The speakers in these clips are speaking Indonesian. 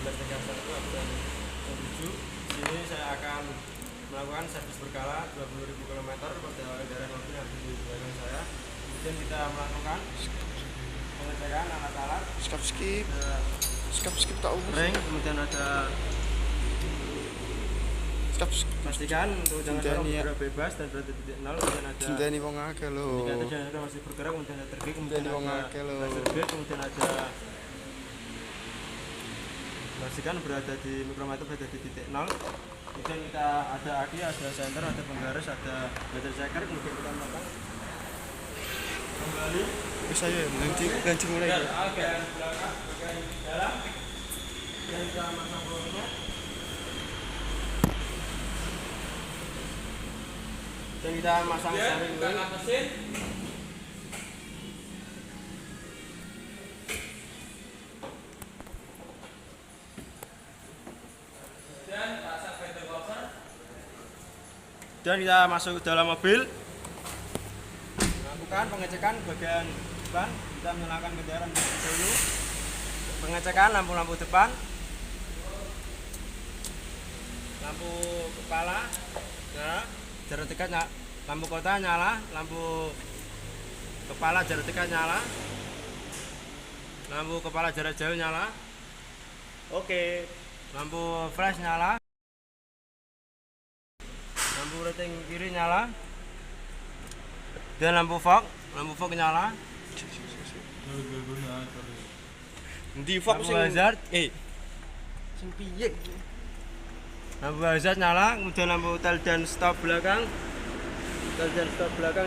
absen 7. Di sini saya akan melakukan servis berkala 20.000 km pada kendaraan mobil yang di belakang saya. Kemudian kita melakukan pengecekan alat-alat. Skip tak umur. Ring, kemudian ada pastikan untuk jangan dorong bergerak bebas dan berada di titik 0. Kemudian ada Jendeni wong akeh lho. indikator generator masih bergerak, kemudian ada tergig, kemudian Jendeni wong ada akeh lho. laser gate, kemudian ada pastikan berada di mikrometer berada di titik 0. Kemudian kita ada aki, ada senter, ada penggaris, ada battery checker. Kemudian kita melakukan kembali Bisa ya, nanti mulai. bagian belakang, bagian dalam, dan kita masang peluru. Dan kita masang steering wheel. Dan kita masuk ke dalam mobil, melakukan pengecekan bagian depan. Kita menyalakan kendaraan dulu, pengecekan lampu-lampu depan, lampu kepala nyala, jarak dekat nyala, lampu kota nyala, lampu kepala jarak dekat nyala, lampu kepala jarak jauh nyala. Oke, lampu flash nyala, lampu rating kiri nyala, dan lampu fog nyala. Di fok Lampu sing hazard, sing piye? lampu hazard nyala, kemudian lampu tel dan stop belakang,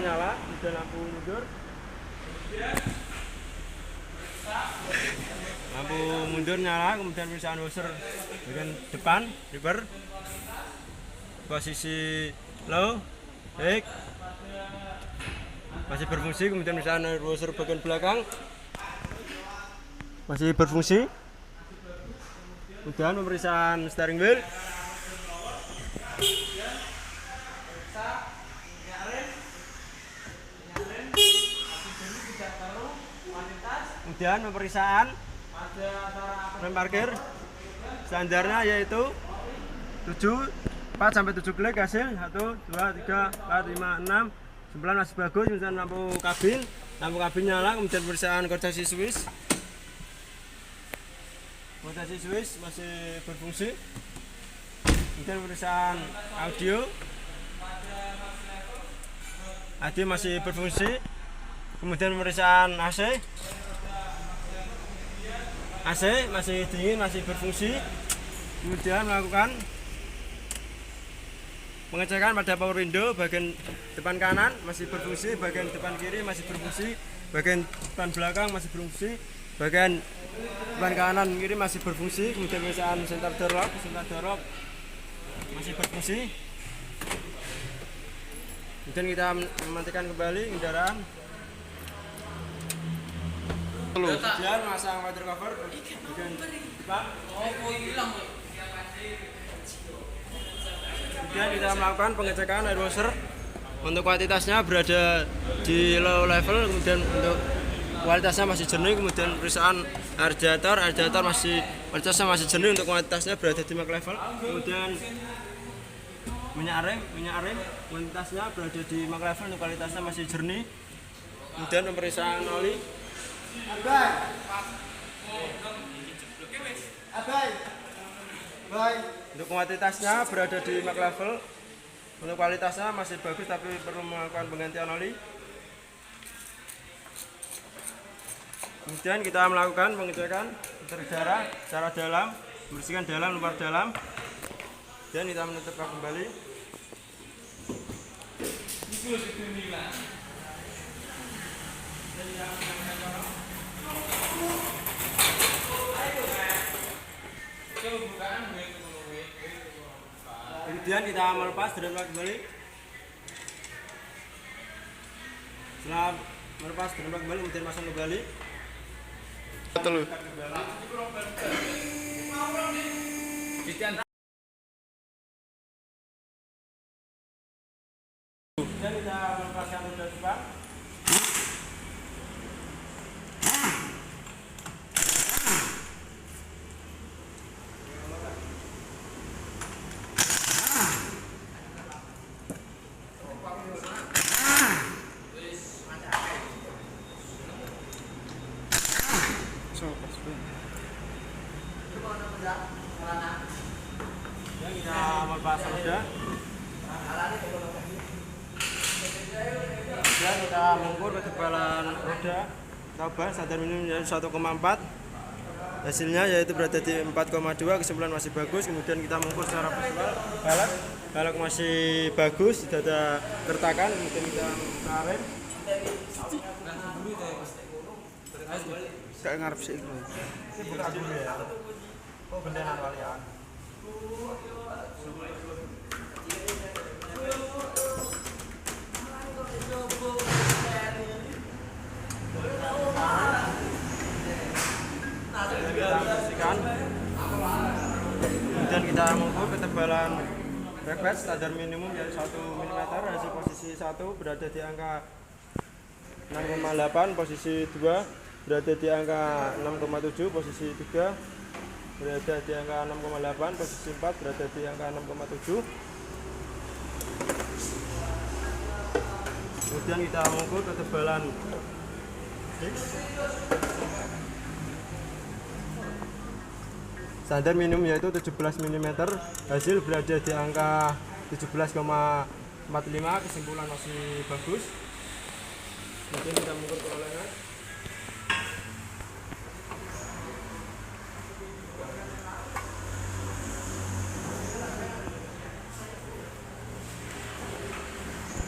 nyala, kemudian lampu mundur, lampu mundur nyala, kemudian pemeriksaan washer bagian depan, rever, posisi low, baik, masih berfungsi, kemudian pemeriksaan washer bagian belakang masih berfungsi, kemudian pemeriksaan steering wheel, kemudian pemeriksaan rem parkir standarnya yaitu 4 sampai 7 klik hasil 1, 2, 3, 4, 5, 6, 9 masih bagus. Kemudian lampu kabin nyala, kemudian pemeriksaan koordinasi Swiss masih berfungsi, kemudian pemeriksaan audio masih berfungsi, kemudian pemeriksaan AC masih dingin, masih berfungsi, kemudian melakukan pengecekan pada power window bagian depan kanan masih berfungsi, bagian depan kiri masih berfungsi, bagian depan belakang masih berfungsi, bagian depan kanan kiri masih berfungsi, kemudian pemeriksaan center door lock masih berfungsi. Kemudian kita mematikan kembali kendaraan. Kemudian masang water cover bagian depan. Kemudian kita melakukan pengecekan air washer untuk kualitasnya berada di low level, kemudian untuk kualitasnya masih jernih, kemudian pemeriksaan radiator masih kualitasnya masih jernih untuk kualitasnya berada di max level, kemudian minyak rem kualitasnya berada di max level untuk kualitasnya masih jernih, kemudian pemeriksaan oli untuk kualitasnya berada di max level, untuk kualitasnya masih bagus tapi perlu melakukan penggantian oli. Kemudian kita melakukan pengecekan udara secara dalam, membersihkan dalam, luar dalam, dan kita menutupkan kembali. Kemudian kita melepas dan kembali. Setelah melepas dan kembali, kemudian masang kembali. Betul. Dan kita melepaskan roda depan. Sopo sih? Ya, kita melepas roda. Kemudian kita mengukur ketebalan roda atau ban standar minimum yaitu 1,4. Hasilnya yaitu berada di 4,2, kesimpulan masih bagus. Kemudian kita mengukur secara visual balok masih bagus, tidak ada kertakan. Kemudian kita rem. Gak ngarep sih. Ini buka dulu ya. Oh, bendenan walian. Kita bersihkan. Kemudian kita mengukur ketebalan backpack standar minimum yaitu 1 mm. Hasil posisi 1 berada di angka 6,8, posisi 2 berada di angka 6,7, posisi 3 berada di angka 6,8, posisi 4 berada di angka 6,7. Kemudian kita mengukur ketebalan standar minimum yaitu 17 mm. Hasil berada di angka 17,45, kesimpulan masih bagus. Kemudian kita mengukur perolehan.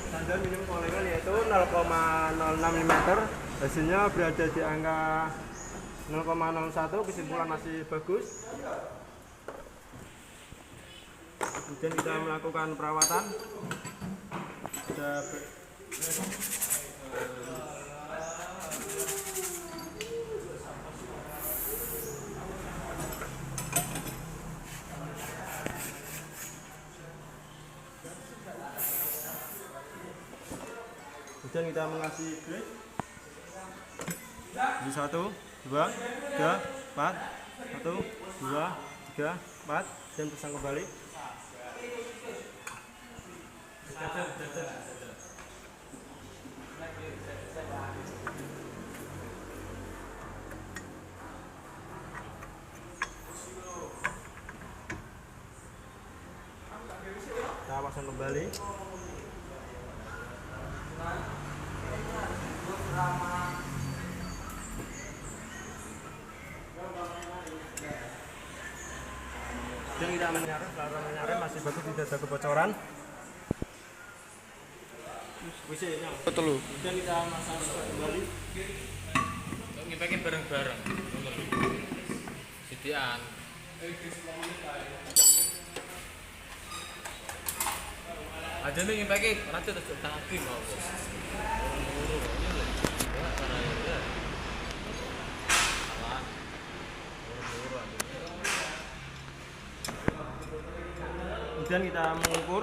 Standar minimum perolehan yaitu 0,06 mm. Hasilnya berada di angka 0,01, kesimpulan masih bagus. Kemudian kita melakukan perawatan. Kemudian kita mengasih brake di 1, 2, 3, 4, 1, 2, 3, 4 dan pasang kembali. Kita pasang kembali. Dan kita menyarem, setelah menyarem masih bagus, tidak ada kebocoran. Telu. Kemudian kita masang kembali. Ngipeke bareng-bareng. Sediaan. Ada nih ngipeke rada terus tangki mau. Kemudian kita mengukur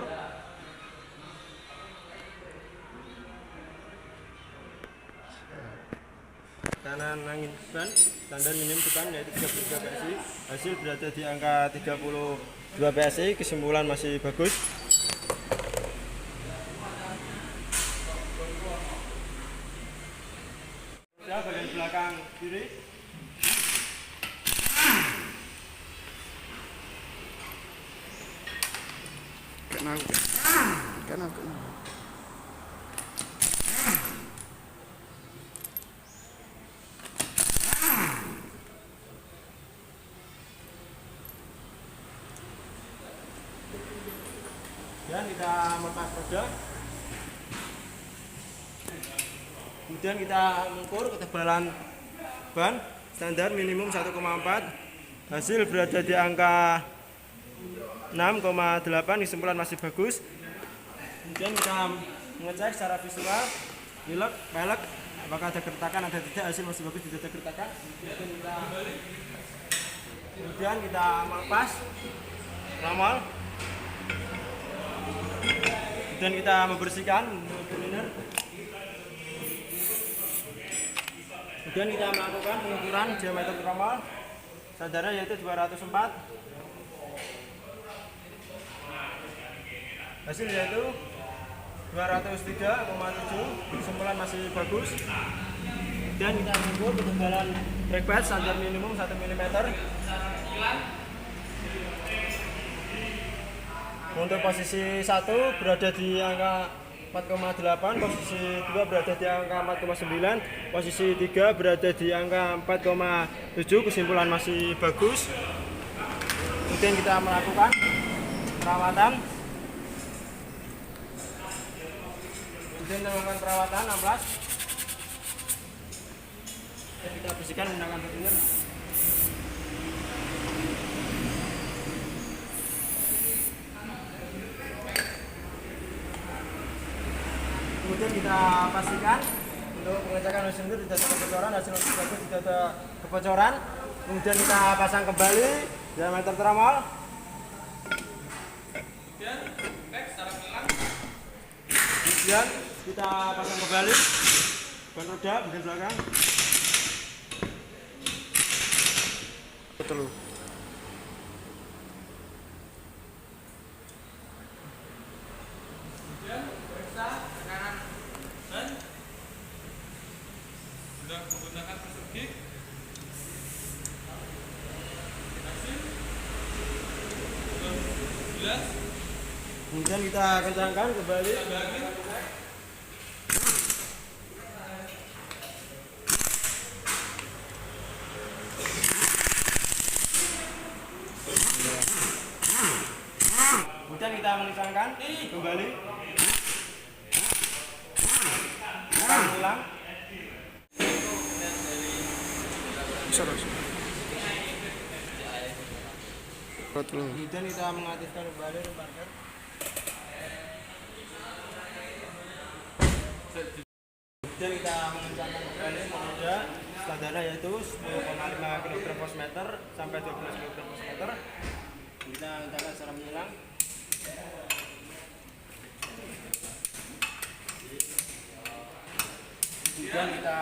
tekanan angin ban standar minimum depan yaitu 33 PSI. Hasil berada di angka 32 PSI, kesimpulan masih bagus. Bagian belakang kiri. Kenal. Dan kita melepas roda. Kemudian kita mengukur ketebalan ban standar minimum 1,4. Hasil berada di angka 6,8, kesimpulan masih bagus. Kemudian kita mengecek secara visual velg apakah ada keretakan, ada tidak. Hasil masih bagus, tidak ada keretakan. Kemudian kita melepas ramel. Kemudian kita membersihkan cleaner. Kemudian kita melakukan pengukuran diameter ramel. Standarnya yaitu 204. Hasil yaitu 203,7, kesimpulan masih bagus. Kemudian kita mengukur ketebalan brake pad standar minimum 1 mm. Untuk posisi 1 berada di angka 4,8, posisi 2 berada di angka 4,9, posisi 3 berada di angka 4,7. Kesimpulan masih bagus. Kemudian kita melakukan perawatan. Kemudian kita melakukan perawatan 16. Dan kita bersihkan menggunakan rutiner. Kemudian kita pastikan untuk pengecekan mesin itu tidak ada kebocoran, hasil bagus tidak ada kebocoran. Kemudian kita pasang kembali diameter tromol. Kemudian kita pasang kembali ban roda bagian belakang. Telu. Sudah menggunakan persegi. Kemudian kita kencangkan kembali. Kemudian kita mengencangkan kembali. Kita ulang. Terus. Telu. Kemudian kita mengaktifkan kembali rem parkir. Kemudian kita mengencangkan kembali roda standarnya yaitu 10,5 kg/meter sampai 12 kg/meter. Kita kencangkan secara menyilang. Kemudian kita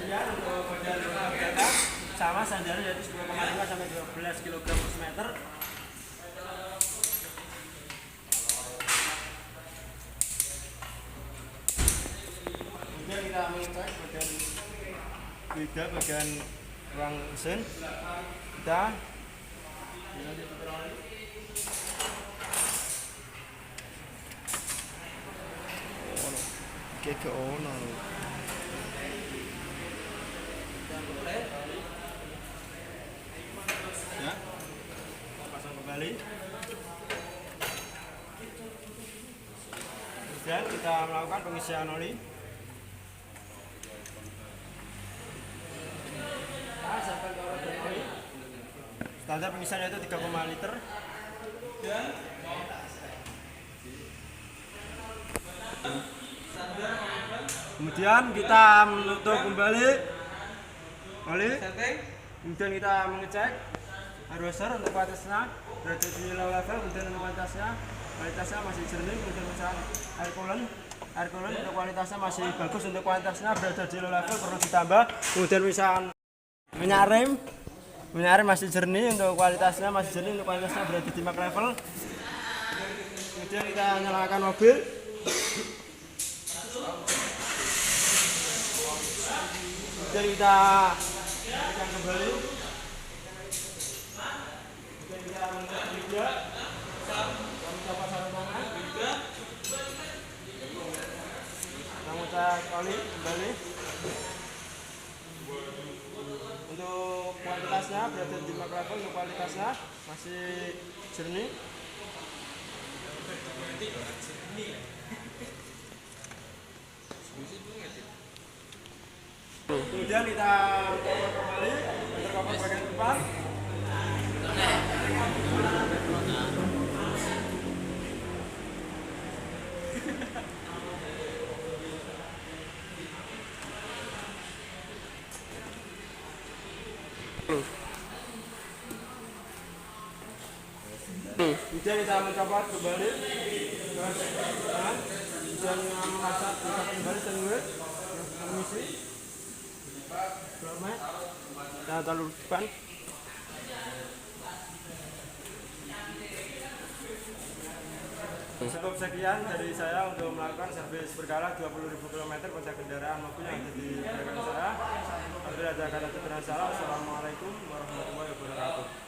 lihat untuk bagian roda belakang sama standarnya yaitu 10,5 sampai 12 kg/meter. Kemudian kita mengecek bagian lidah, bagian ruang mesin. Kita Ke ono. ya, kita pasang kembali. Kemudian kita melakukan pengisian oli. Standar pengisian itu 3,5 liter. Kemudian kita menutup kembali oli. Kemudian kita mengecek air washer untuk kualitasnya berada di low level. Kemudian untuk kualitasnya masih jernih. Kemudian misalkan air coolant untuk kualitasnya masih bagus, untuk kualitasnya berada di low level, perlu ditambah. Kemudian misalkan minyak rem masih jernih, untuk kualitasnya masih jernih, untuk kualitasnya berada di max level. Kemudian kita nyalakan mobil. Kemudian kita nyalakan kembali. Kemudian kita mengecek juga. Kita mencoba sarung tangan. Kita mengecek oli kembali. Untuk kualitasnya berada di max level, untuk kualitasnya masih jernih. Kemudian kita kembali intercooler bagian depan. Kemudian kita mencopot kembali kemudian memasang kembali sengit mengisi doormat. Kita taruh depan. Bisa Cukup sekian dari saya untuk melakukan servis berkala 20.000 km pada kendaraan mobil yang ada di belakang saya. Apabila ada kata salah, wassalamualaikum warahmatullahi wabarakatuh.